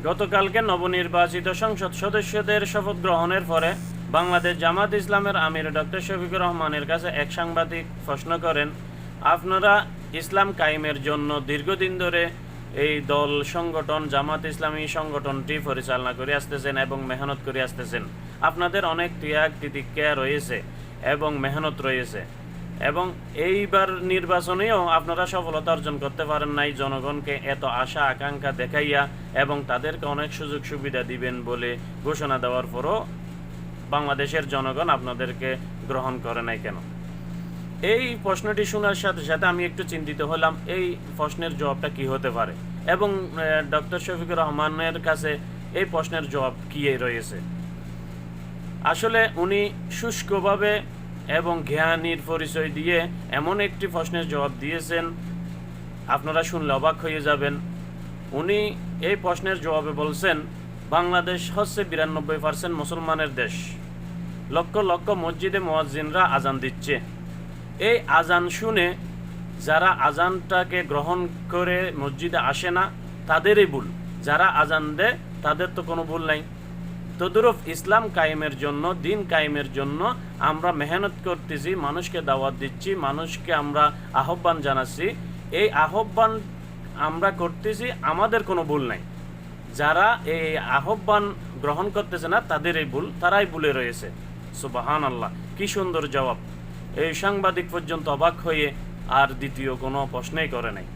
গতকালকে নবনির্বাচিত সংসদ সদস্যদের শপথ গ্রহণের পরে বাংলাদেশ জামাত ইসলামের আমির ডক্টর শফিকুর রহমানের কাছে এক সাংবাদিক প্রশ্ন করেন, আপনারা ইসলাম কায়েমের জন্য দীর্ঘদিন ধরে এই দল সংগঠন জামাত ইসলামী সংগঠনটি পরিচালনা করে আসতেছেন এবং মেহনত করে আসতেছেন। আপনাদের অনেক ত্যাগ তিতিক্ষা রয়েছে এবং মেহনত রয়েছে, এবং এইবার নির্বাচনেও আপনারা সফলতা অর্জন করতে পারেন নাই জনগণকে এত আশা আকাঙ্ক্ষা দেখাইয়া, এবং তাদেরকে অনেক সুযোগ সুবিধা দিবেন বলে ঘোষণা দেওয়ার পরও বাংলাদেশের জনগণ আপনাদেরকে গ্রহণ করে নাই কেন? এই প্রশ্নটি শোনার সাথে সাথে আমি একটু চিন্তিত হলাম, এই প্রশ্নের জবাবটা কি হতে পারে এবং ডক্টর শফিকুর রহমানের কাছে এই প্রশ্নের জবাব কী রয়েছে। আসলে উনি শুষ্কভাবে এবং জ্ঞানীর পরিচয় দিয়ে এমন একটি প্রশ্নের জবাব দিয়েছেন, আপনারা শুনলে অবাক হয়ে যাবেন। উনি এই প্রশ্নের জবাবে বলছেন, বাংলাদেশ হচ্ছে 92% মুসলমানের দেশ, লক্ষ লক্ষ মসজিদে মুয়াজ্জিনরা আজান দিচ্ছে। এই আজান শুনে যারা আজানটাকে গ্রহণ করে মসজিদে আসে না তাদেরই ভুল, যারা আজান দেয় তাদের তো কোনো ভুল নাই। তদুরূপ ইসলাম কায়েমের জন্য, দিন কায়েমের জন্য আমরা মেহনত করতেছি, মানুষকে দাওয়াত দিচ্ছি, মানুষকে আমরা আহ্বান জানাচ্ছি। এই আহ্বান আমরা করতেছি, আমাদের কোনো ভুল নাই। যারা এই আহ্বান গ্রহণ করতেছে না তাদের এই ভুল, তারাই ভুলে রয়েছে। সুবহানাল্লাহ, কি সুন্দর জবাব! এই সাংবাদিক পর্যন্ত অবাক হয়ে আর দ্বিতীয় কোনো প্রশ্নই করে নাই।